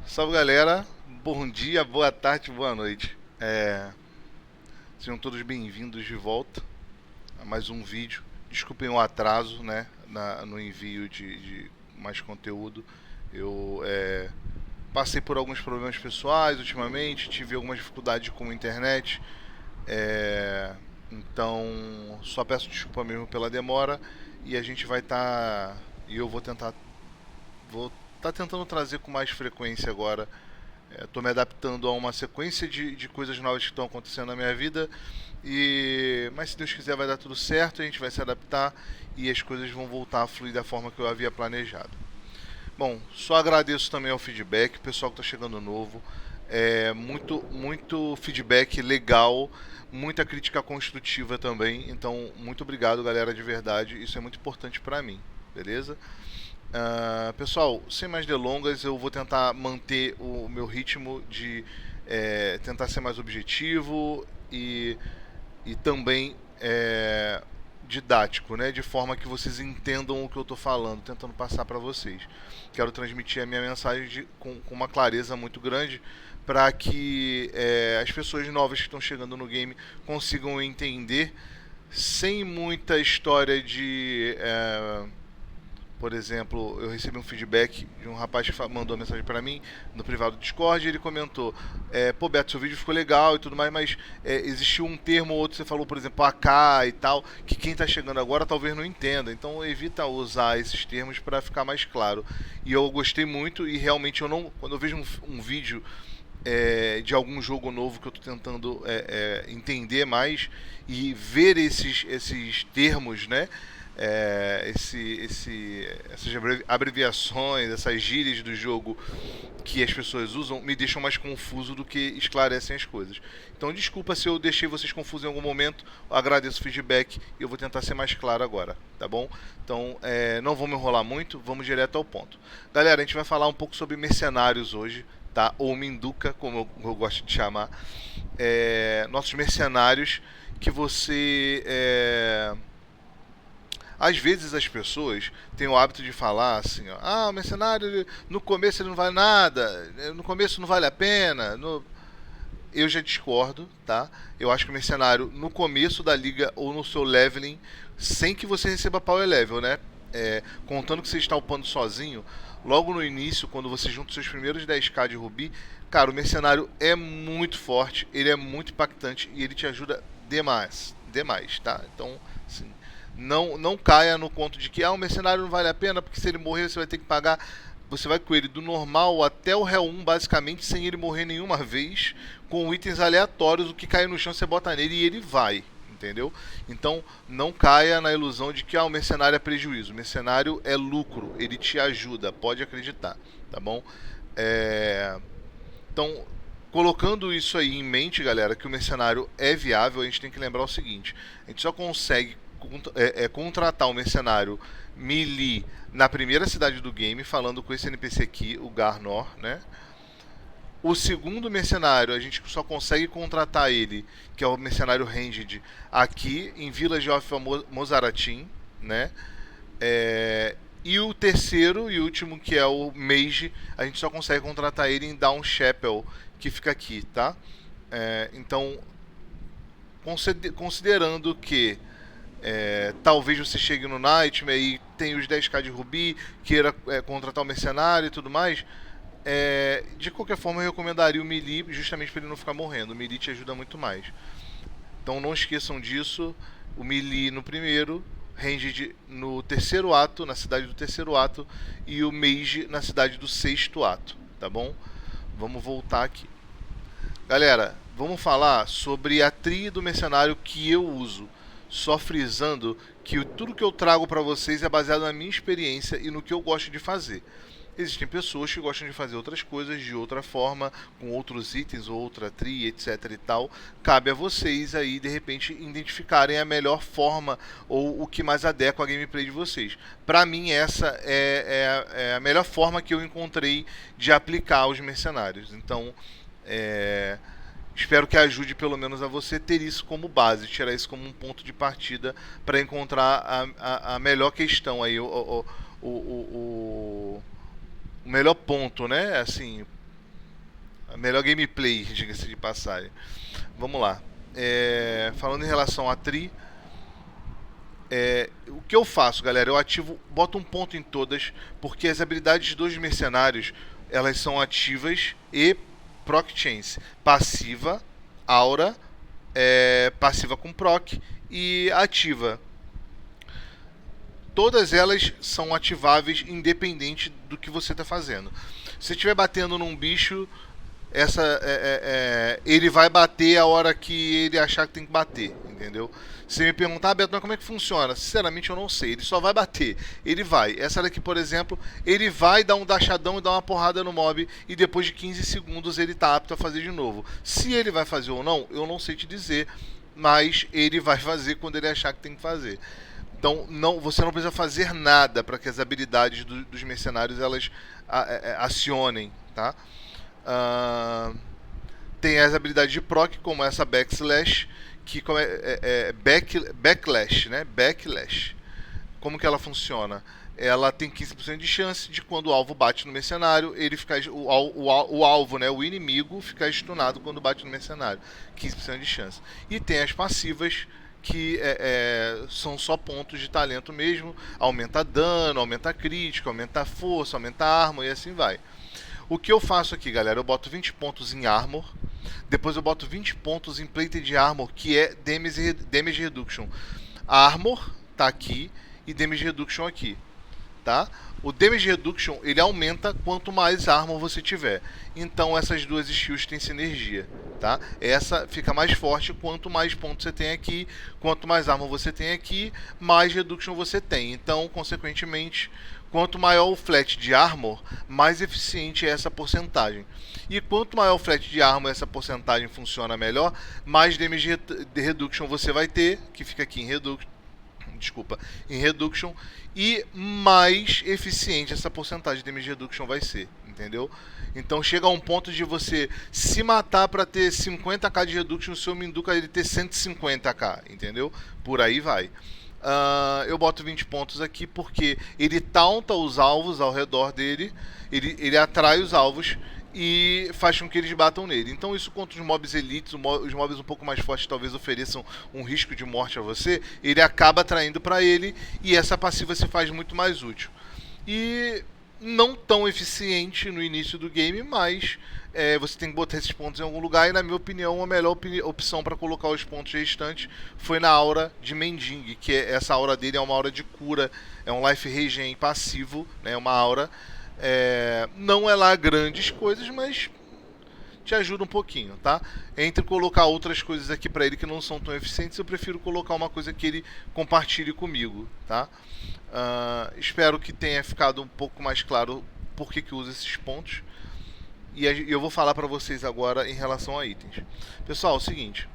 Salve galera, bom dia, boa tarde, boa noite. Sejam todos bem-vindos de volta a mais um vídeo. Desculpem o atraso, né, no envio de mais conteúdo. Eu passei por alguns problemas pessoais ultimamente, tive algumas dificuldades com a internet, então só peço desculpa mesmo pela demora e a gente vai estar e eu vou estar tentando trazer com mais frequência agora. Estou me adaptando a uma sequência de coisas novas que estão acontecendo na minha vida. Mas se Deus quiser vai dar tudo certo, a gente vai se adaptar e as coisas vão voltar a fluir da forma que eu havia planejado. Bom, só agradeço também ao feedback, o pessoal que está chegando novo. Muito feedback legal, muita crítica construtiva também. Então, muito obrigado, galera, de verdade. Isso é muito importante para mim, beleza? Pessoal, sem mais delongas, eu vou tentar manter o meu ritmo de tentar ser mais objetivo e também didático, né? De forma que vocês entendam o que eu estou falando, tentando passar para vocês. Quero transmitir a minha mensagem com uma clareza muito grande para que as pessoas novas que estão chegando no game consigam entender sem muita história de por exemplo, eu recebi um feedback de um rapaz que mandou uma mensagem para mim no privado do Discord e ele comentou: pô, Beto, seu vídeo ficou legal e tudo mais, mas existiu um termo ou outro, você falou, por exemplo, AK e tal, que quem está chegando agora talvez não entenda. Então evita usar esses termos para ficar mais claro. E eu gostei muito e realmente eu não. Quando eu vejo um vídeo de algum jogo novo que eu estou tentando entender mais e ver esses termos, né? Essas abreviações, essas gírias do jogo que as pessoas usam me deixam mais confuso do que esclarecem as coisas. Então desculpa se eu deixei vocês confusos em algum momento, eu agradeço o feedback e eu vou tentar ser mais claro agora, tá bom? Então não vou me enrolar muito, vamos direto ao ponto. Galera, a gente vai falar um pouco sobre mercenários hoje, tá? Ou Minduca, como eu gosto de chamar. Nossos mercenários que você às vezes as pessoas têm o hábito de falar assim, ó, o mercenário no começo ele não vale nada, no começo não vale a pena. Eu já discordo, tá? Eu acho que o mercenário no começo da liga ou no seu leveling, sem que você receba power level, né? Contando que você está upando sozinho, logo no início, quando você junta seus primeiros 10k de rubi, cara, o mercenário é muito forte, ele é muito impactante e ele te ajuda demais, demais, tá? Então, assim, não caia no conto de que o mercenário não vale a pena, porque se ele morrer você vai ter que pagar. Você vai com ele do normal até o Hell 1, basicamente, sem ele morrer nenhuma vez, com itens aleatórios, o que cair no chão você bota nele e ele vai, entendeu? Então não caia na ilusão de que o mercenário é prejuízo. O mercenário é lucro, ele te ajuda, pode acreditar, tá bom? Então, colocando isso aí em mente, galera, que o mercenário é viável, a gente tem que lembrar o seguinte: a gente só consegue contratar um mercenário melee na primeira cidade do game, falando com esse NPC aqui, o Garnor, né? O segundo mercenário, a gente só consegue contratar ele, que é o mercenário Ranged, aqui em Village of Mozaratim, né? E o terceiro e último, que é o Mage, a gente só consegue contratar ele em Down Chapel, que fica aqui, tá? Então, considerando que talvez você chegue no Nightmare e tenha os 10k de Rubi, queira contratar o mercenário e tudo mais, de qualquer forma eu recomendaria o melee justamente para ele não ficar morrendo. O melee te ajuda muito mais. Então não esqueçam disso. O melee no primeiro, Ranged no terceiro ato, na cidade do terceiro ato, e o Mage na cidade do sexto ato, tá bom? Vamos voltar aqui. Galera, vamos falar sobre a trilha do mercenário que eu uso. Só frisando que tudo que eu trago para vocês é baseado na minha experiência e no que eu gosto de fazer. Existem pessoas que gostam de fazer outras coisas de outra forma, com outros itens, outra tri, etc e tal. Cabe a vocês aí, de repente, identificarem a melhor forma ou o que mais adequa à gameplay de vocês. Para mim, essa é a melhor forma que eu encontrei de aplicar os mercenários. Então, espero que ajude pelo menos a você ter isso como base, tirar isso como um ponto de partida para encontrar a melhor questão aí, o melhor ponto, né? Assim, A melhor gameplay, diga-se de passagem. Vamos lá. Falando em relação a Tri, o que eu faço, galera? Eu ativo, boto um ponto em todas, porque as habilidades dos mercenários, elas são ativas e proc chance. Passiva, aura, passiva com proc e ativa. Todas elas são ativáveis independente do que você está fazendo. Se você estiver batendo num bicho, ele vai bater a hora que ele achar que tem que bater, entendeu? Se me perguntar, Beto, mas como é que funciona? Sinceramente, eu não sei. Ele só vai bater. Ele vai. Essa daqui, por exemplo, ele vai dar um dashadão e dar uma porrada no mob e depois de 15 segundos ele tá apto a fazer de novo. Se ele vai fazer ou não, eu não sei te dizer, mas ele vai fazer quando ele achar que tem que fazer. Então, você não precisa fazer nada para que as habilidades dos mercenários elas acionem, tá? Tem as habilidades de proc, como essa backslash, que backlash, né? Backlash. Como que ela funciona? Ela tem 15% de chance de quando o alvo bate no mercenário, ele ficar o alvo, né, o inimigo, ficar stunado quando bate no mercenário. 15% de chance. E tem as passivas, que são só pontos de talento mesmo. Aumenta dano, aumenta crítico, aumenta força, aumenta arma e assim vai. O que eu faço aqui, galera? Eu boto 20 pontos em Armor. Depois eu boto 20 pontos em Plated Armor, que é Damage Reduction. Armor tá aqui e Damage Reduction aqui, tá? O Damage Reduction, ele aumenta quanto mais Armor você tiver. Então essas duas skills têm sinergia, tá? Essa fica mais forte quanto mais pontos você tem aqui. Quanto mais Armor você tem aqui, mais Reduction você tem. Então, consequentemente, quanto maior o flat de Armor, mais eficiente é essa porcentagem. E quanto maior o flat de Armor, essa porcentagem funciona melhor, mais Damage Reduction você vai ter, que fica aqui em Reduction, e mais eficiente essa porcentagem de Damage Reduction vai ser, entendeu? Então chega a um ponto de você se matar para ter 50k de Reduction, o seu Minduca ele ter 150k, entendeu? Por aí vai. Eu boto 20 pontos aqui porque ele taunta os alvos ao redor dele, ele atrai os alvos e faz com que eles batam nele. Então isso contra os mobs elites, os mobs um pouco mais fortes talvez ofereçam um risco de morte a você, ele acaba atraindo para ele e essa passiva se faz muito mais útil. E não tão eficiente no início do game, mas você tem que botar esses pontos em algum lugar e na minha opinião a melhor opção para colocar os pontos restantes foi na aura de Mending, que essa aura dele é uma aura de cura, é um life regen passivo, né, uma aura. Não é lá grandes coisas, mas te ajuda um pouquinho, tá? Entre colocar outras coisas aqui para ele que não são tão eficientes, eu prefiro colocar uma coisa que ele compartilhe comigo, tá? Espero que tenha ficado um pouco mais claro por que usa esses pontos. E eu vou falar para vocês agora em relação a itens. Pessoal, é o seguinte.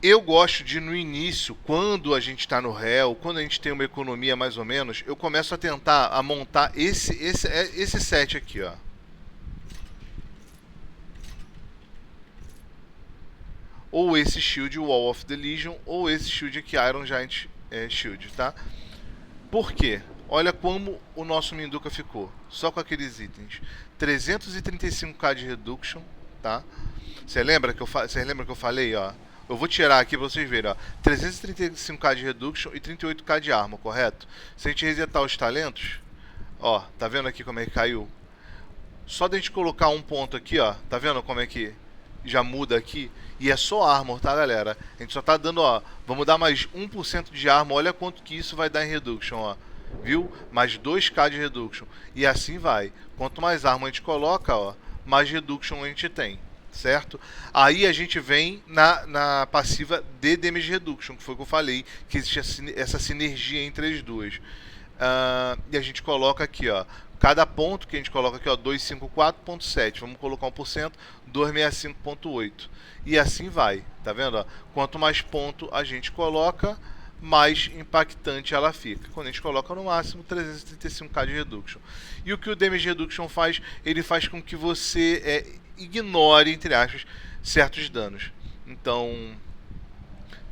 Eu gosto de, no início, quando a gente está no réu, quando a gente tem uma economia mais ou menos, eu começo a tentar montar esse set aqui, ó. Ou esse shield, Wall of the Legion, ou esse shield aqui, Iron Giant Shield, tá? Por quê? Olha como o nosso Minduca ficou, só com aqueles itens. 335k de Reduction, tá? Você lembra que eu falei, ó? Eu vou tirar aqui pra vocês verem, ó. 335k de Reduction e 38k de Armor, correto? Se a gente resetar os talentos, ó, tá vendo aqui como é que caiu? Só da gente colocar um ponto aqui, ó, tá vendo como é que já muda aqui? E é só Armor, tá, galera? A gente só tá dando, ó, vamos dar mais 1% de Armor, olha quanto que isso vai dar em Reduction, ó. Viu? Mais 2k de Reduction. E assim vai. Quanto mais Armor a gente coloca, ó, mais Reduction a gente tem. Certo? Aí a gente vem na passiva de Damage Reduction, que foi o que eu falei, que existe essa sinergia entre as duas. E a gente coloca aqui, ó, cada ponto que a gente coloca aqui, ó, 254.7, vamos colocar 1%, 265.8. E assim vai, tá vendo? Ó? Quanto mais ponto a gente coloca, mais impactante ela fica. Quando a gente coloca no máximo 335k de Reduction. E o que o Damage Reduction faz? Ele faz com que você ignore, entre aspas, certos danos. Então,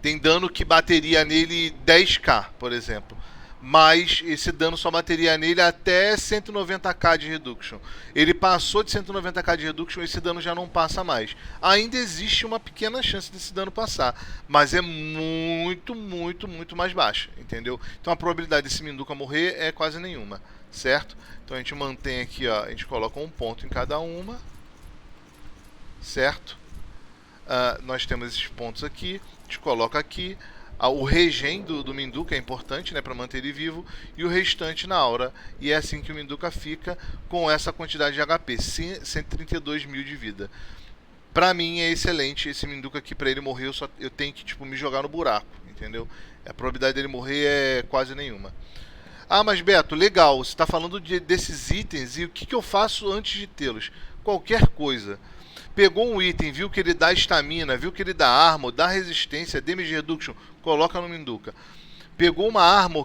tem dano que bateria nele 10k, por exemplo. mas esse dano só bateria nele até 190k de reduction. Ele passou de 190k de reduction, esse dano já não passa mais. Ainda existe uma pequena chance desse dano passar, mas é muito, muito, muito mais baixa, entendeu? Então a probabilidade desse Minduca morrer é quase nenhuma, certo? Então a gente mantém aqui, ó, a gente coloca um ponto em cada uma, certo? Nós temos esses pontos aqui, a gente coloca aqui. O regen do Minduca é importante, né, para manter ele vivo, e o restante na aura. E é assim que o Minduca fica com essa quantidade de HP, 132 mil de vida. Pra mim é excelente esse Minduca aqui. Pra ele morrer eu tenho que tipo, me jogar no buraco, entendeu? A probabilidade dele morrer é quase nenhuma. Ah, mas Beto, legal, você está falando desses itens e o que eu faço antes de tê-los? Qualquer coisa. Pegou um item, viu que ele dá estamina, viu que ele dá armor, dá resistência, damage reduction, coloca no Minduca. Pegou uma arma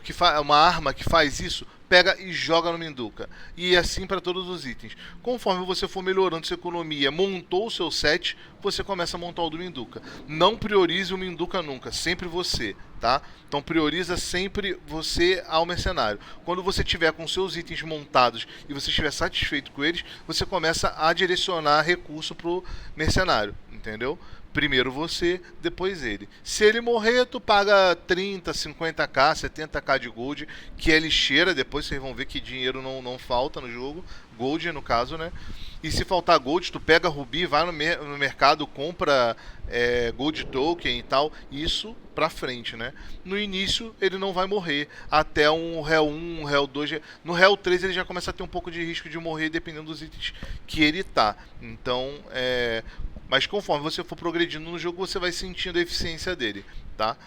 que faz isso, pega e joga no Minduca. E assim para todos os itens. Conforme você for melhorando sua economia, montou o seu set, você começa a montar o do Minduca. Não priorize o Minduca nunca, sempre você, tá? Então prioriza sempre você ao mercenário. Quando você tiver com seus itens montados e você estiver satisfeito com eles, você começa a direcionar recurso pro mercenário, entendeu? Primeiro você, depois ele. Se ele morrer, tu paga 30, 50k, 70k de gold, que é lixeira. Depois vocês vão ver que dinheiro não falta no jogo. Gold, no caso, né? E se faltar gold, tu pega rubi, vai no mercado, compra gold token e tal. Isso pra frente, né? No início, ele não vai morrer. Até um Hell 1, um Hell 2... No Hell 3, ele já começa a ter um pouco de risco de morrer, dependendo dos itens que ele tá. Então, mas conforme você for progredindo no jogo, você vai sentindo a eficiência dele, tá?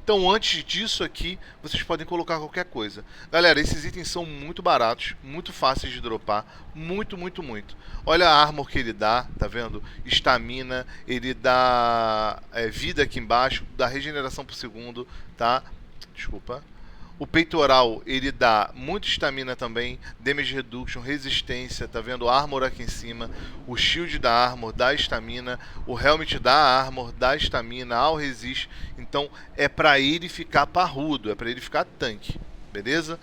Então antes disso aqui, vocês podem colocar qualquer coisa. Galera, esses itens são muito baratos, muito fáceis de dropar, muito, muito, muito. Olha a armor que ele dá, tá vendo? Estamina, ele dá vida aqui embaixo, dá regeneração por segundo, tá? Desculpa. O peitoral, ele dá muita estamina também, damage reduction, resistência, tá vendo? Armor aqui em cima. O shield dá armor, dá estamina. O helmet dá armor, dá estamina, ao resist. Então é pra ele ficar parrudo, é pra ele ficar tanque, beleza?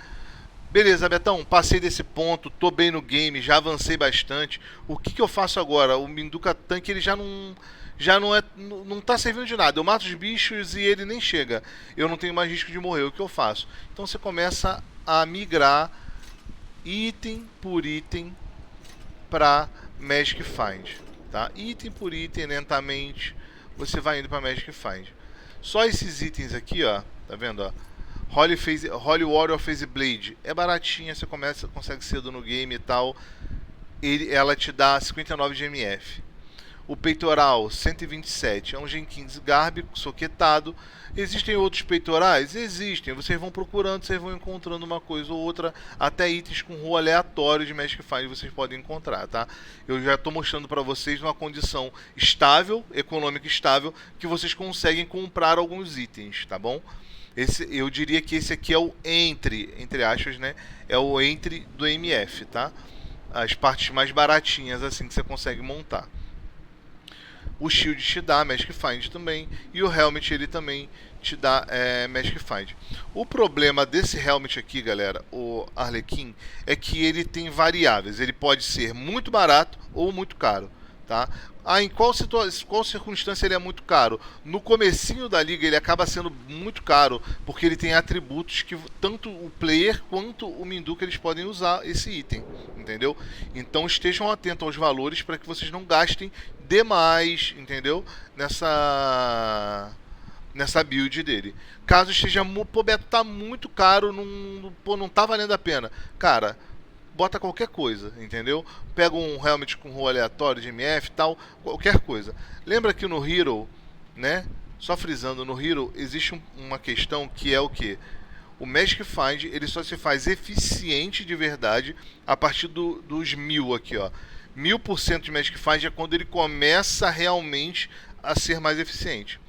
Beleza, Betão, passei desse ponto, tô bem no game, já avancei bastante. O que eu faço agora? O Minduca tanque, ele já não tá servindo de nada. Eu mato os bichos e ele nem chega. Eu não tenho mais risco de morrer. O que eu faço? Então você começa a migrar item por item para Magic Find, tá? Item por item, lentamente, você vai indo para Magic Find. Só esses itens aqui, ó, tá vendo, ó? Holy Warrior Phase Blade é baratinha, você consegue cedo no game e tal. Ela te dá 59 de MF. O peitoral 127 é um Gen 15 Garb soquetado. Existem outros peitorais? Existem. Vocês vão procurando, vocês vão encontrando uma coisa ou outra, até itens com rua aleatório de Magic Find vocês podem encontrar, tá? Eu já estou mostrando para vocês uma condição estável, econômica estável, que vocês conseguem comprar alguns itens, tá bom? Eu diria que esse aqui é o entre aspas, né? É o entre do MF, tá? As partes mais baratinhas assim que você consegue montar. O shield te dá Magic Find também. E o helmet ele também te dá Magic Find. O problema desse helmet aqui, galera, o Arlequim, é que ele tem variáveis. Ele pode ser muito barato ou muito caro, tá? Em qual circunstância ele é muito caro? No comecinho da liga ele acaba sendo muito caro, porque ele tem atributos que tanto o player quanto o Minduca eles podem usar esse item, entendeu? Então estejam atentos aos valores para que vocês não gastem demais, entendeu? Nessa build dele. Caso esteja, pô, Beto, tá muito caro, não tá valendo a pena. Cara, bota qualquer coisa, entendeu? Pega um helmet com rua aleatório de MF e tal, qualquer coisa. Lembra que no Hero, né? Só frisando, no Hero existe uma questão que é o que? O Magic Find, ele só se faz eficiente de verdade a partir dos 1000 aqui, ó. 1000% de Magic Find é quando ele começa realmente a ser mais eficiente.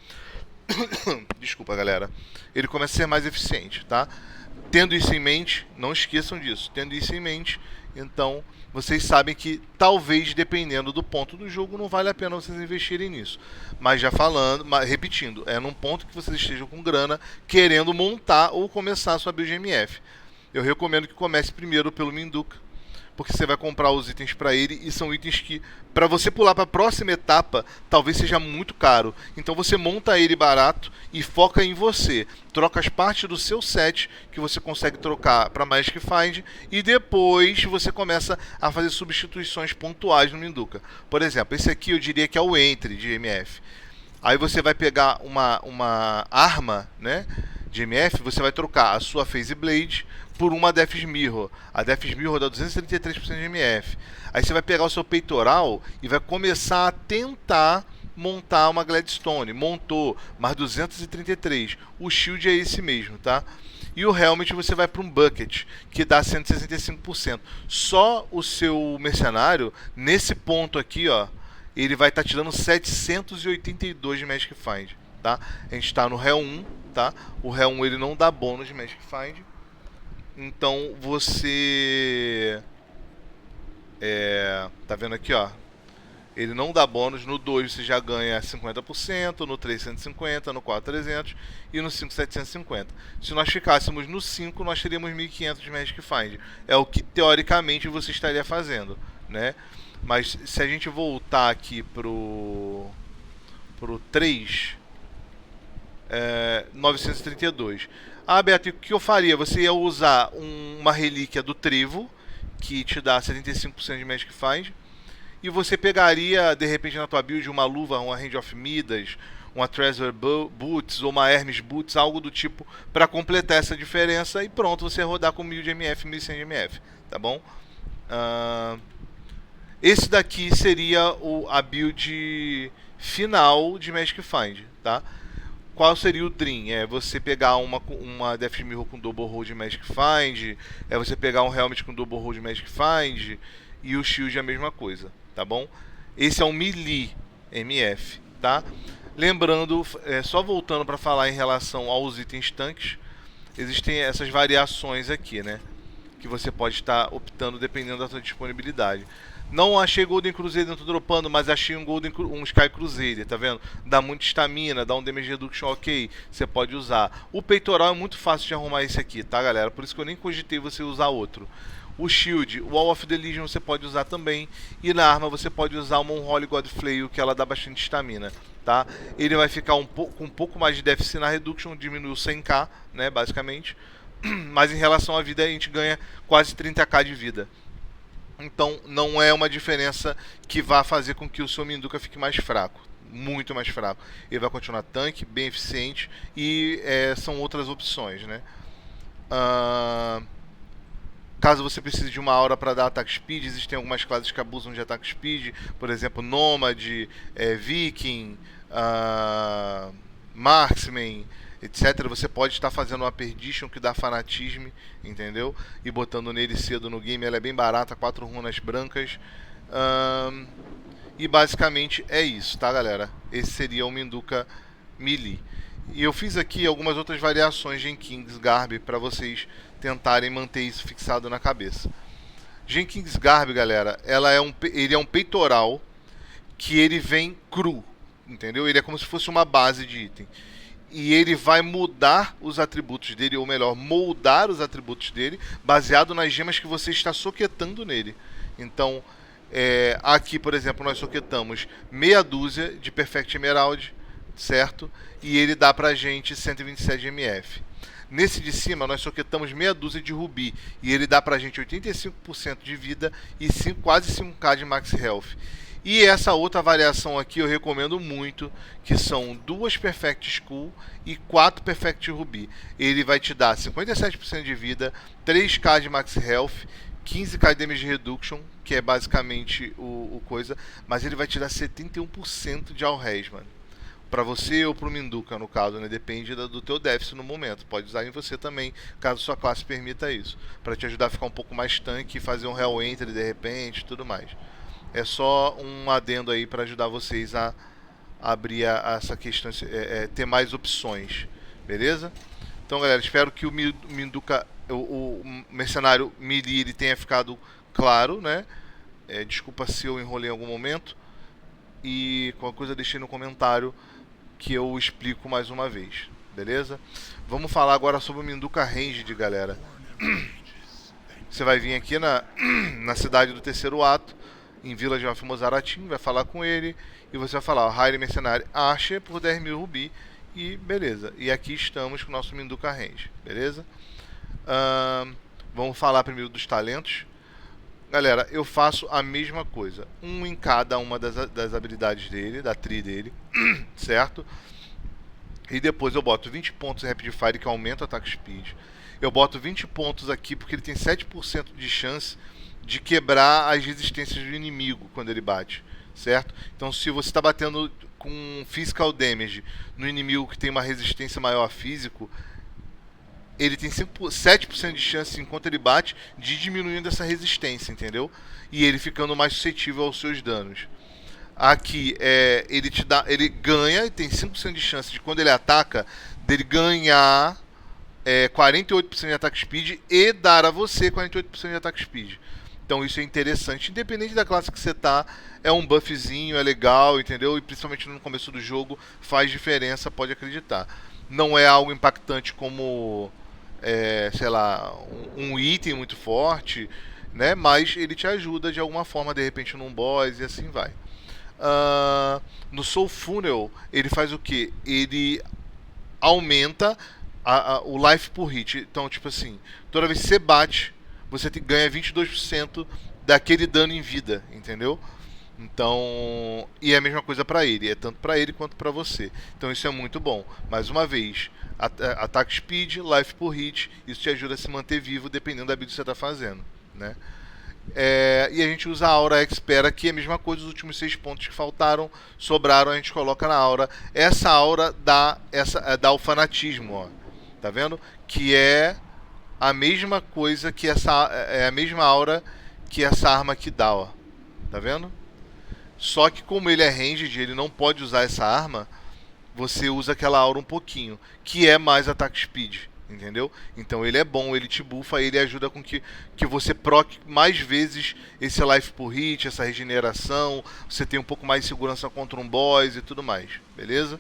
Desculpa, galera. Ele começa a ser mais eficiente, tá? Tendo isso em mente, não esqueçam disso, tendo isso em mente, então vocês sabem que talvez, dependendo do ponto do jogo, não vale a pena vocês investirem nisso. Mas já falando, repetindo, é num ponto que vocês estejam com grana, querendo montar ou começar a sua build MF. Eu recomendo que comece primeiro pelo Minduca, porque você vai comprar os itens para ele e são itens que, para você pular para a próxima etapa, talvez seja muito caro. Então você monta ele barato e foca em você. Troca as partes do seu set que você consegue trocar para Magic Find e depois você começa a fazer substituições pontuais no Minduca. Por exemplo, esse aqui eu diria que é o Entry de MF. Aí você vai pegar uma arma, né, de MF, você vai trocar a sua Phase Blade por uma Death's Mirror. A Death's Mirror dá 233% de MF. Aí você vai pegar o seu peitoral e vai começar a tentar montar uma Gladstone. Montou, mais 233. O Shield é esse mesmo, tá? E o Helmet você vai para um Bucket, que dá 165%. Só o seu mercenário, nesse ponto aqui, ó, ele vai estar tirando 782 de Magic Find, tá? A gente está no Hell 1, tá? O Hell 1 ele não dá bônus de Magic Find. Então você tá vendo aqui, ó, ele não dá bônus. No 2 você já ganha 50%, no 3 150%, no 4 300% e no 5 750%. Se nós ficássemos no 5, nós teríamos 1.500 de Magic Find. É o que teoricamente você estaria fazendo, né? Mas se a gente voltar aqui pro 3, 932. Ah, Beto, o que eu faria? Você ia usar uma relíquia do Trevo, que te dá 75% de Magic Find, e você pegaria, de repente, na tua build, uma luva, uma Hand of Midas, uma Treasure Boots ou uma Hermes Boots, algo do tipo, para completar essa diferença, e pronto, você rodar com 1000 de MF, 1100 de MF, tá bom? Esse daqui seria a build final de Magic Find, tá? Qual seria o Dream? É você pegar uma Death's Mirror com Double Hold de Magic Find, é você pegar um Helmet com Double Hold de Magic Find, e o Shield é a mesma coisa, tá bom? Esse é um Melee MF, tá? Lembrando, só voltando para falar em relação aos itens tanques, existem essas variações aqui, né? Que você pode estar optando dependendo da sua disponibilidade. Não achei Golden Crusader dentro dropando, mas achei um Sky Crusader, tá vendo? Dá muita estamina, dá um damage reduction ok, você pode usar. O peitoral é muito fácil de arrumar esse aqui, tá, galera? Por isso que eu nem cogitei você usar outro. O Shield, o Wall of the Legion você pode usar também. E na arma você pode usar uma Unholy God Flail, que ela dá bastante estamina, tá? Ele vai ficar com um pouco mais de Death na Reduction, diminuiu 100k, né, basicamente. Mas em relação à vida, a gente ganha quase 30k de vida. Então não é uma diferença que vá fazer com que o seu Minduca fique mais fraco, muito mais fraco. Ele vai continuar tanque, bem eficiente, e são outras opções, né? Caso você precise de uma aura para dar ataque speed, existem algumas classes que abusam de ataque speed, por exemplo, Nomad, Viking, Marksman, etc. Você pode estar fazendo uma Perdition que dá fanatismo, entendeu? E botando nele cedo no game. Ela é bem barata, 4 runas brancas. E basicamente é isso, tá, galera? Esse seria o Minduca Melee. E eu fiz aqui algumas outras variações de Jenkins Garb para vocês tentarem manter isso fixado na cabeça. Jenkins Garb, galera, ele é um peitoral que ele vem cru, entendeu? Ele é como se fosse uma base de item. E ele vai mudar os atributos dele, ou melhor, moldar os atributos dele, baseado nas gemas que você está soquetando nele. Então, aqui, por exemplo, nós soquetamos meia dúzia de Perfect Emerald, certo? E ele dá pra gente 127 de MF. Nesse de cima, nós soquetamos meia dúzia de Rubi, e ele dá pra gente 85% de vida e quase 5k de Max Health. E essa outra variação aqui eu recomendo muito, que são 2 Perfect Skull e 4 Perfect Ruby. Ele vai te dar 57% de vida, 3k de Max Health, 15k de Damage Reduction, que é basicamente o coisa, mas ele vai te dar 71% de All-Res, mano. Pra você ou pro Minduca, no caso, né? Depende do teu déficit no momento. Pode usar em você também, caso sua classe permita isso. Pra te ajudar a ficar um pouco mais tanque, fazer um Hell Entry de repente e tudo mais. É só um adendo aí para ajudar vocês a abrir essa questão, ter mais opções, beleza? Então, galera, espero que o Minduca o mercenário melee ele tenha ficado claro, né? Desculpa se eu enrolei em algum momento. E qualquer coisa deixei no comentário que eu explico mais uma vez, beleza? Vamos falar agora sobre o Minduca Ranged, galera. Você vai vir aqui na cidade do terceiro ato, em Village of Mozaratim, vai falar com ele e você vai falar, Hire Mercenário Archer por 10.000 rubi e beleza. E aqui estamos com o nosso Minduca Ranged, beleza? Vamos falar primeiro dos talentos. Galera, eu faço a mesma coisa, um em cada uma das habilidades dele, da tree dele, certo? E depois eu boto 20 pontos em Rapid Fire, que aumenta o ataque speed. Eu boto 20 pontos aqui, porque ele tem 7% de chance de quebrar as resistências do inimigo quando ele bate, certo? Então se você está batendo com Physical Damage no inimigo que tem uma resistência maior a físico, ele tem 7% de chance, enquanto ele bate, de diminuindo essa resistência, entendeu? E ele ficando mais suscetível aos seus danos. Aqui, ele ganha, e tem 5% de chance de quando ele ataca, dele ganhar 48% de ataque speed e dar a você 48% de ataque speed. Então isso é interessante, independente da classe que você tá, é um buffzinho, é legal, entendeu? E principalmente no começo do jogo faz diferença, pode acreditar. Não é algo impactante como sei lá, um item muito forte, né? Mas ele te ajuda de alguma forma, de repente num boss e assim vai. No Soul Funnel, ele faz o que? Ele aumenta o life por hit. Então, tipo assim, toda vez que você bate, você ganha 22% daquele dano em vida, entendeu? Então, e é a mesma coisa para ele, é tanto para ele quanto para você. Então isso é muito bom. Mais uma vez, ataque speed, life por hit, isso te ajuda a se manter vivo dependendo da build que você está fazendo, né? E a gente usa a Aura Expert aqui, a mesma coisa, os últimos 6 pontos que faltaram, sobraram, a gente coloca na Aura. Essa Aura dá o fanatismo, ó. Tá vendo? Que é a mesma coisa que é a mesma Aura que essa arma aqui dá, ó. Tá vendo? Só que como ele é ranged, ele não pode usar essa arma, você usa aquela aura um pouquinho, que é mais ataque speed, entendeu? Então ele é bom, ele te buffa, ele ajuda com que você proc mais vezes esse life por hit, essa regeneração, você tem um pouco mais de segurança contra um boss e tudo mais, beleza?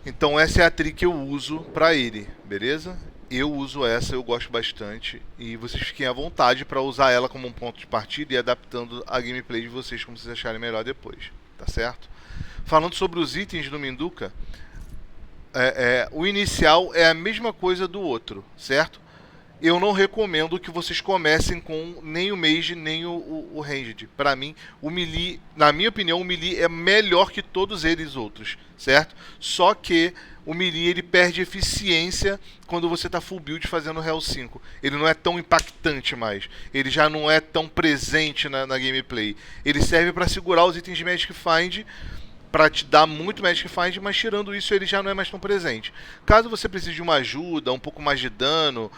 Então essa é a trick que eu uso pra ele, beleza? Eu uso essa, eu gosto bastante e vocês fiquem à vontade para usar ela como um ponto de partida e adaptando a gameplay de vocês como vocês acharem melhor depois, tá certo? Falando sobre os itens do Minduca, o inicial é a mesma coisa do outro, certo? Eu não recomendo que vocês comecem com nem o Mage nem o Ranged. Para mim, o Melee, na minha opinião, o Melee é melhor que todos eles outros, certo? Só que o Melee ele perde eficiência quando você está full build fazendo Hell 5. Ele não é tão impactante mais. Ele já não é tão presente na gameplay. Ele serve para segurar os itens de Magic Find, para te dar muito Magic Find, mas tirando isso ele já não é mais tão presente. Caso você precise de uma ajuda, um pouco mais de dano,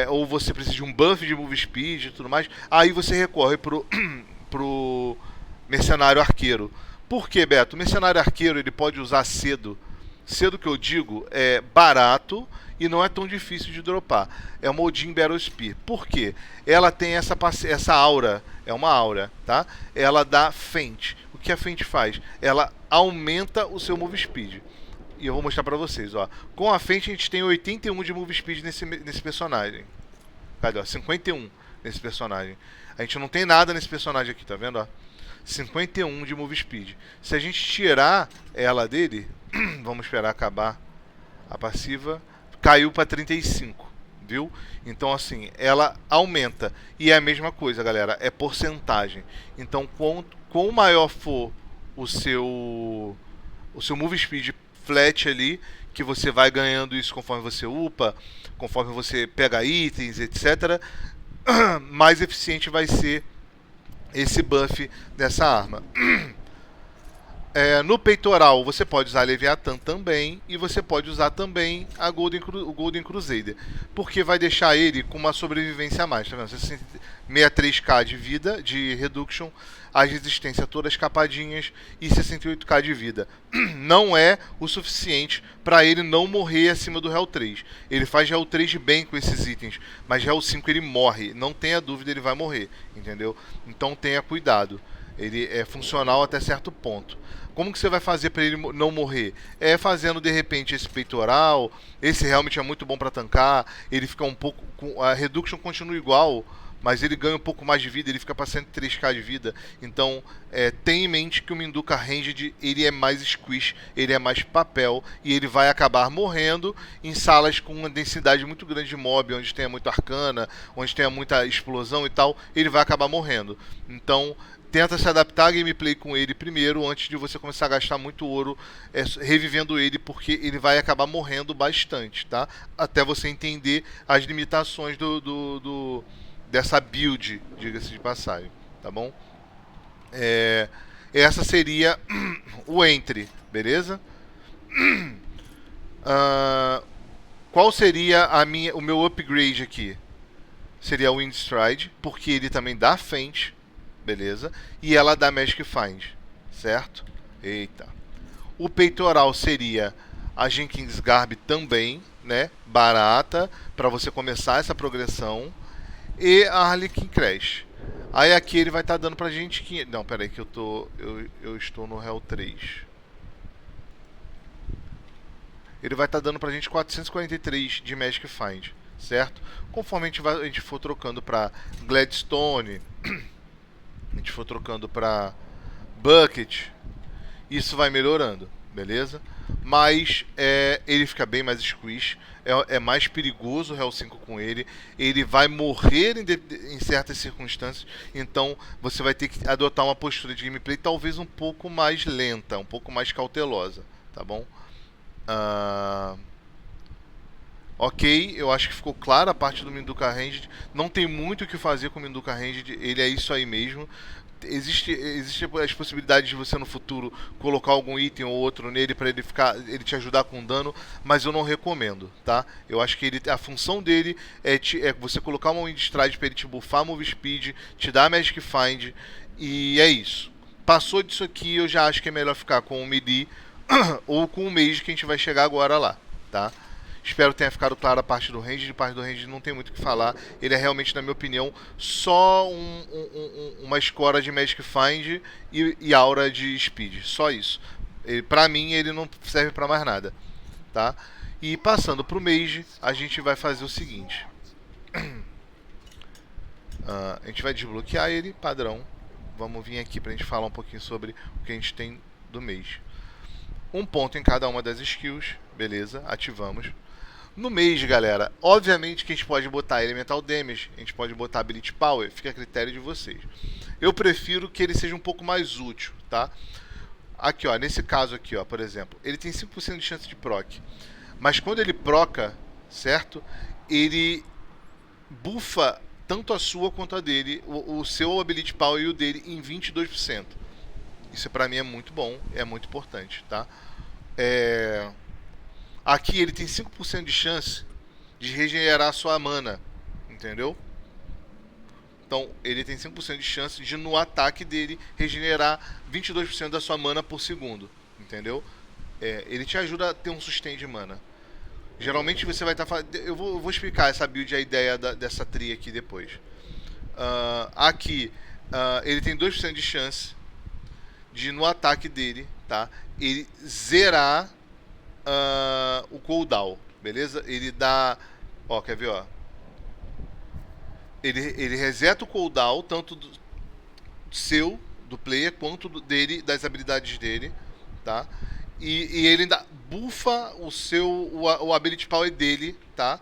ou você precise de um buff de Move Speed e tudo mais, aí você recorre pro Mercenário Arqueiro. Por que, Beto? O Mercenário Arqueiro ele pode usar cedo. Cedo que eu digo é barato e não é tão difícil de dropar. É uma Odin Battle Spear. Por quê? Ela tem essa aura, é uma aura, tá? Ela dá Feint. O que a Feint faz? Ela aumenta o seu Move Speed. E eu vou mostrar pra vocês, ó. Com a Feint a gente tem 81 de Move Speed nesse personagem. Cadê, ó? 51 nesse personagem. A gente não tem nada nesse personagem aqui, tá vendo, ó? 51 de Move Speed. Se a gente tirar ela dele, vamos esperar acabar a passiva, caiu para 35, viu? Então assim, ela aumenta. E é a mesma coisa, galera, é porcentagem. Então quanto maior for o seu Move Speed flat ali, que você vai ganhando isso conforme você upa, conforme você pega itens, etc., mais eficiente vai ser esse buff dessa arma. No peitoral você pode usar a Leviathan também e você pode usar também o Golden Crusader, porque vai deixar ele com uma sobrevivência a mais, tá vendo? 63k de vida, de reduction, as resistências todas capadinhas e 68k de vida. Não é o suficiente para ele não morrer acima do Hell 3. Ele faz Hell 3 bem com esses itens, mas Hell 5 ele morre, não tenha dúvida, ele vai morrer, entendeu? Então tenha cuidado. Ele é funcional até certo ponto. Como que você vai fazer para ele não morrer? É fazendo de repente esse peitoral. Esse realmente é muito bom para tancar. Ele fica um pouco. A reduction continua igual, mas ele ganha um pouco mais de vida. Ele fica para 103k de vida. Então tenha em mente que o Minduca Ranged ele é mais squish, ele é mais papel e ele vai acabar morrendo em salas com uma densidade muito grande de mob, onde tenha muito arcana, onde tenha muita explosão e tal. Ele vai acabar morrendo. Então tenta se adaptar a gameplay com ele primeiro, antes de você começar a gastar muito ouro revivendo ele, porque ele vai acabar morrendo bastante, tá? Até você entender as limitações dessa build, diga-se de passagem, tá bom? Essa seria o entry, beleza? Qual seria o meu upgrade aqui? Seria o Windstride, porque ele também dá Feint, beleza? E ela dá Magic Find, certo? Eita. O peitoral seria a Jenkins Garb também, né? Barata, para você começar essa progressão. E a Harlequin Crash. Aí aqui ele vai estar dando pra gente... Não, pera aí que eu estou no Hell 3. Ele vai estar dando pra gente 443 de Magic Find, certo? Conforme a gente for trocando pra Gladstone... a gente for trocando para Bucket, isso vai melhorando, beleza? Mas ele fica bem mais squish, é mais perigoso o Hell 5 com ele, ele vai morrer em certas circunstâncias, então você vai ter que adotar uma postura de gameplay talvez um pouco mais lenta, um pouco mais cautelosa, tá bom? Ok, eu acho que ficou clara a parte do Minduca Ranged. Não tem muito o que fazer com o Minduca Ranged, ele é isso aí mesmo. Existe as possibilidades de você no futuro colocar algum item ou outro nele para ele te ajudar com dano, mas eu não recomendo, tá? Eu acho que a função dele é você colocar uma Windstride para ele te buffar Move Speed, te dar Magic Find, e é isso. Passou disso aqui, eu já acho que é melhor ficar com o Melee ou com o Mage, que a gente vai chegar agora lá, tá? Espero que tenha ficado clara a parte do range. De parte do range não tem muito o que falar. Ele é realmente, na minha opinião, só uma escora de Magic Find e aura de Speed. Só isso. Pra mim, ele não serve pra mais nada. Tá? E passando pro Mage, a gente vai fazer o seguinte. A gente vai desbloquear ele, padrão. Vamos vir aqui pra gente falar um pouquinho sobre o que a gente tem do Mage. Um ponto em cada uma das skills. Beleza, ativamos. No Mage, galera, obviamente que a gente pode botar Elemental Damage, a gente pode botar Ability Power, fica a critério de vocês. Eu prefiro que ele seja um pouco mais útil, tá? Aqui, ó, nesse caso aqui, ó, por exemplo, ele tem 5% de chance de proc, mas quando ele proca, certo? Ele buffa tanto a sua quanto a dele, o seu Ability Power e o dele em 22%. Isso pra mim é muito bom, é muito importante, tá? Aqui ele tem 5% de chance de regenerar a sua mana, entendeu? Então ele tem 5% de chance de no ataque dele regenerar 22% da sua mana por segundo, entendeu? Ele te ajuda a ter um sustain de mana. Geralmente você vai estar fazendo... Eu vou explicar essa build, a ideia dessa tria aqui depois. Aqui ele tem 2% de chance de no ataque dele, tá? Ele zerar o cooldown, beleza? Ele dá... Ó, quer ver, ó? Ele reseta o cooldown, tanto do player, quanto dele, das habilidades dele, tá? E ele ainda buffa o ability power dele, tá?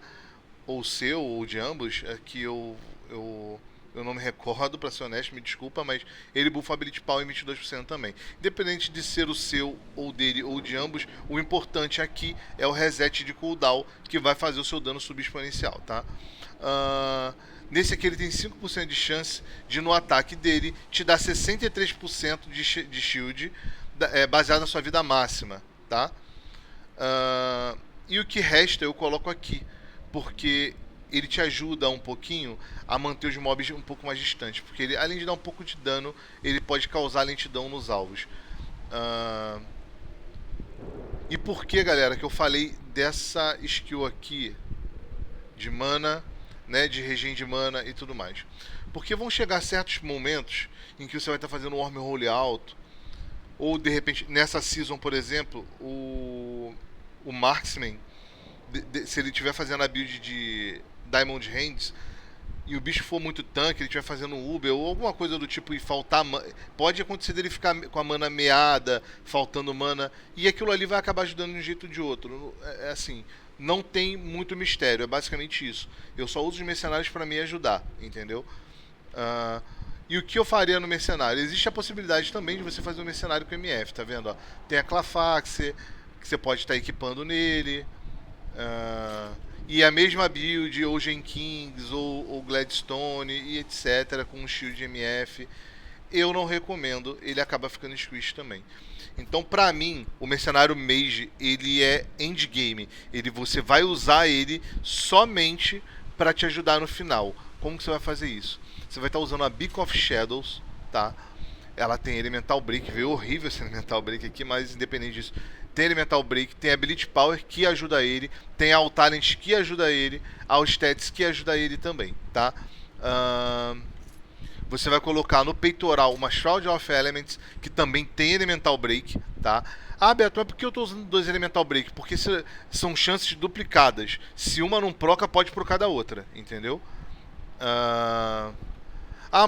Ou o seu, ou de ambos, que eu não me recordo, pra ser honesto, me desculpa, mas ele buffa Ability Power em 22% também. Independente de ser o seu, ou dele, ou de ambos, o importante aqui é o reset de cooldown, que vai fazer o seu dano subir exponencial, tá? Nesse aqui ele tem 5% de chance de no ataque dele te dar 63% de shield, baseado na sua vida máxima, tá? E o que resta eu coloco aqui, porque ele te ajuda um pouquinho a manter os mobs um pouco mais distantes, porque ele, além de dar um pouco de dano, ele pode causar lentidão nos alvos. E por que, galera, que eu falei dessa skill aqui de mana, né, de regen de mana e tudo mais? Porque vão chegar certos momentos em que você vai estar fazendo um wormhole alto, ou de repente, nessa season, por exemplo, o Marksman, se ele estiver fazendo a build de Diamond Hands e o bicho for muito tanque, ele estiver fazendo um Uber ou alguma coisa do tipo e faltar, pode acontecer dele ficar com a mana meada, faltando mana, e aquilo ali vai acabar ajudando de um jeito ou de outro. É assim, não tem muito mistério, é basicamente isso. Eu só uso os mercenários para me ajudar, entendeu? E o que eu faria no mercenário? Existe a possibilidade também de você fazer um mercenário com MF, tá vendo? Ó, tem a Clafax, que você pode estar equipando nele. E a mesma build, ou Jenkins, ou Gladstone, e etc., com um shield MF. Eu não recomendo, ele acaba ficando squish também. Então, pra mim, o mercenário mage, ele é endgame. Você vai usar ele somente para te ajudar no final. Como que você vai fazer isso? Você vai estar usando a Beak of Shadows, tá? Ela tem Elemental Break, veio horrível esse Elemental Break aqui, mas independente disso, tem Elemental Break, tem Ability Power que ajuda ele, tem All Talent que ajuda ele, All Stats que ajuda ele também, tá? Você vai colocar no peitoral uma Shroud of Elements, que também tem Elemental Break, tá? Ah, Beto, mas por que eu estou usando 2 Elemental Break? Porque são chances duplicadas. Se uma não proca, pode procar da outra, entendeu?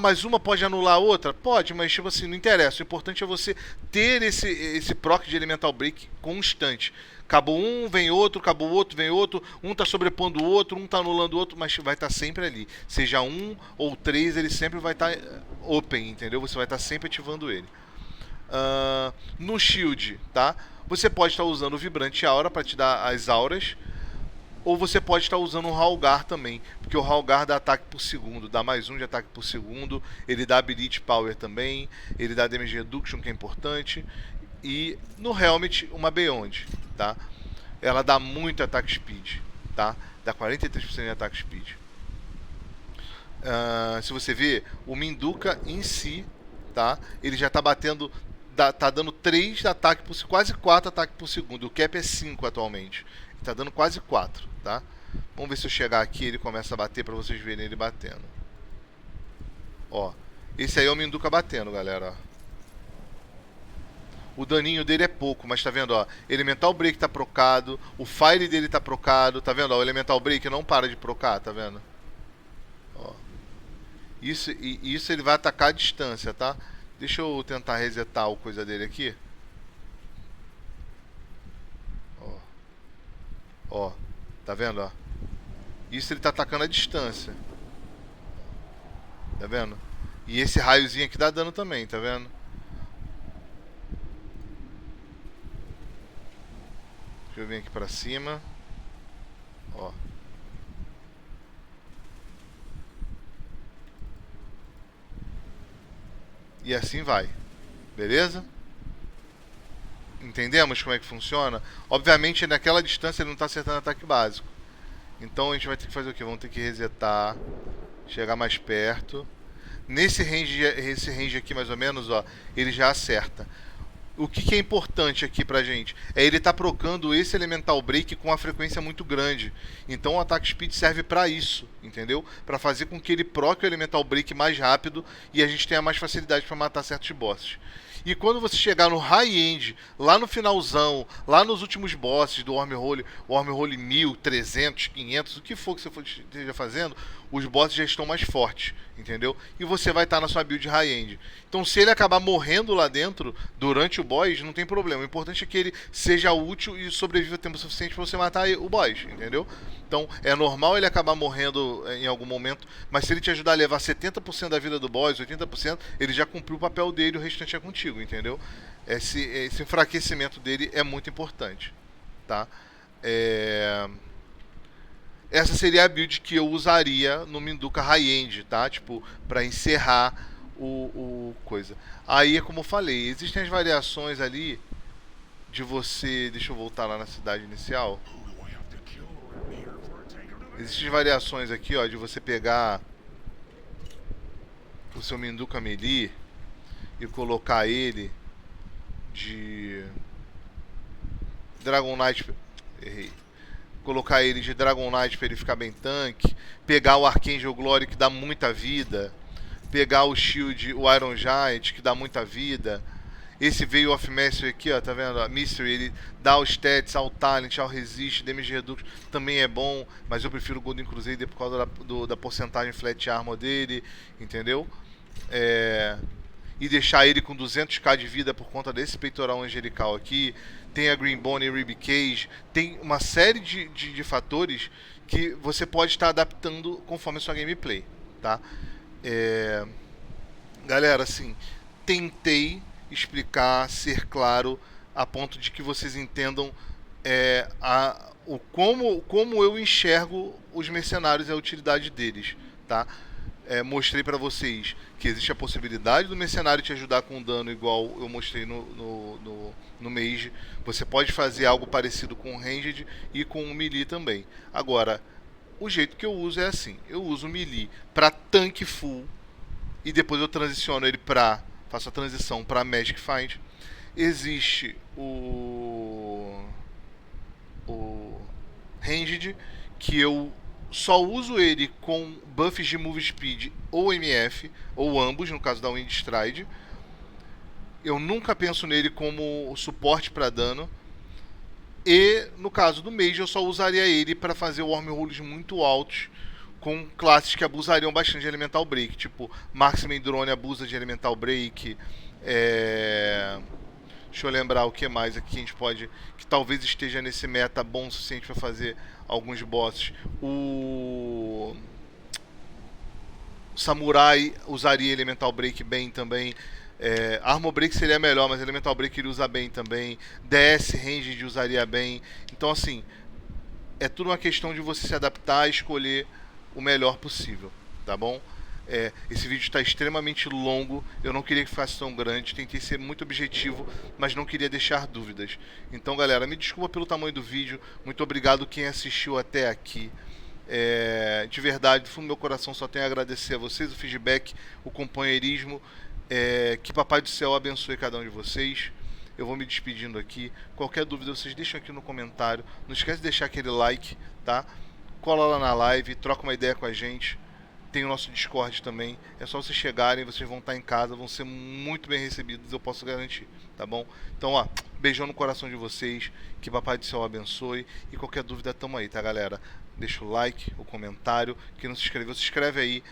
Mas uma pode anular a outra? Pode, mas tipo assim, não interessa. O importante é você ter esse proc de Elemental Break constante. Acabou um, vem outro, acabou o outro, vem outro. Um está sobrepondo o outro, um está anulando o outro, mas vai estar sempre ali. Seja 1 ou 3, ele sempre vai estar open, entendeu? Você vai estar sempre ativando ele. No shield, tá? Você pode estar usando o Vibrante Aura para te dar as auras. Ou você pode estar usando o Halgar também, porque o Halgar dá ataque por segundo, dá mais 1 de ataque por segundo, ele dá Ability Power também, ele dá Damage Reduction, que é importante, e no Helmet, uma Beyond, tá? Ela dá muito ataque speed, tá? Dá 43% de ataque speed. Se você ver, o Minduca em si, tá? Ele já está batendo, tá dando 3 de ataque por quase 4 ataques por segundo, o cap é 5 atualmente. Tá dando quase 4, tá? Vamos ver se eu chegar aqui ele começa a bater pra vocês verem ele batendo. Ó, esse aí é o Minduca batendo, galera. O daninho dele é pouco, mas tá vendo, ó? Elemental Break tá procado, o Fire dele tá procado, tá vendo, ó? O Elemental Break não para de procar, tá vendo? Ó. Isso ele vai atacar a distância, tá? Deixa eu tentar resetar o coisa dele aqui. Ó, tá vendo, ó? Isso ele tá atacando a distância. Tá vendo? E esse raiozinho aqui dá dano também, tá vendo? Deixa eu vir aqui pra cima. Ó. E assim vai. Beleza? Entendemos como é que funciona? Obviamente, naquela distância ele não está acertando ataque básico. Então a gente vai ter que fazer o quê? Vamos ter que resetar, chegar mais perto. Esse range aqui, mais ou menos, ó, ele já acerta. O que é importante aqui pra gente? É ele tá procando esse Elemental Break com uma frequência muito grande. Então o Attack Speed serve pra isso, entendeu? Pra fazer com que ele proque o Elemental Break mais rápido e a gente tenha mais facilidade pra matar certos bosses. E quando você chegar no high-end, lá no finalzão, lá nos últimos bosses do Wormhole 1000, 300, 500, o que for que você esteja fazendo, os bosses já estão mais fortes, entendeu? E você vai estar na sua build high-end. Então, se ele acabar morrendo lá dentro, durante o boss, não tem problema. O importante é que ele seja útil e sobreviva tempo suficiente para você matar o boss, entendeu? Então, é normal ele acabar morrendo em algum momento, mas se ele te ajudar a levar 70% da vida do boss, 80%, ele já cumpriu o papel dele, o restante é contigo, entendeu? Esse enfraquecimento dele é muito importante, tá? Essa seria a build que eu usaria no Minduca High-End, tá? Tipo, para encerrar o coisa. Aí é como eu falei, existem as variações ali de você. Deixa eu voltar lá na cidade inicial. Existem variações aqui, ó, de você pegar o seu Minduca Melee e colocar ele de Dragon Knight. Errei. Colocar ele de Dragon Knight para ele ficar bem tanque. Pegar o Archangel Glory que dá muita vida. Pegar o Shield, o Iron Giant que dá muita vida. Esse Veil of Mastery aqui, ó, tá vendo? A Mystery, ele dá os stats ao Talent, ao Resist, Damage Redux, também é bom, mas eu prefiro o Golden Crusader por causa da porcentagem Flat Armor dele, entendeu? E deixar ele com 200k de vida por conta desse peitoral angelical aqui. Tem a Green Bone e Rib Cage, tem uma série de fatores que você pode estar adaptando conforme a sua gameplay, tá? Galera, assim, tentei explicar, ser claro, a ponto de que vocês entendam como eu enxergo os mercenários e a utilidade deles, tá? Mostrei pra vocês que existe a possibilidade do mercenário te ajudar com dano igual eu mostrei no Mage. Você pode fazer algo parecido com o Ranged e com o Melee também. Agora, o jeito que eu uso é assim, eu uso o Melee pra tanque full e depois eu transiciono ele faço a transição para Magic Find. Existe o Ranged, que eu só uso ele com buffs de Move Speed ou MF, ou ambos, no caso da Wind Stride. Eu nunca penso nele como suporte para dano. E no caso do Mage, eu só usaria ele para fazer wormholes muito altos, com classes que abusariam bastante de Elemental Break, tipo Marksman Drone abusa de Elemental Break. Deixa eu lembrar o que mais aqui a gente pode, que talvez esteja nesse meta bom o suficiente para fazer alguns bosses. O Samurai usaria Elemental Break bem também. Armor Break seria melhor, mas Elemental Break ele usa bem também. DS Ranged usaria bem. Então assim, é tudo uma questão de você se adaptar e escolher o melhor possível, tá bom? Esse vídeo está extremamente longo, eu não queria que ficasse tão grande, tentei ser muito objetivo, mas não queria deixar dúvidas. Então galera, me desculpa pelo tamanho do vídeo, muito obrigado quem assistiu até aqui. De verdade, do fundo do meu coração só tenho a agradecer a vocês o feedback, o companheirismo. Que Papai do Céu abençoe cada um de vocês. Eu vou me despedindo aqui. Qualquer dúvida vocês deixam aqui no comentário. Não esquece de deixar aquele like, tá? Cola lá na live, troca uma ideia com a gente. Tem o nosso Discord também. É só vocês chegarem, vocês vão estar em casa, vão ser muito bem recebidos, eu posso garantir, tá bom? Então, ó, beijão no coração de vocês. Que Papai do Céu abençoe. E qualquer dúvida, tamo aí, tá, galera? Deixa o like, o comentário. Quem não se inscreveu, se inscreve aí.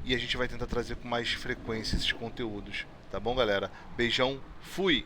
E a gente vai tentar trazer com mais frequência esses conteúdos. Tá bom, galera? Beijão, fui!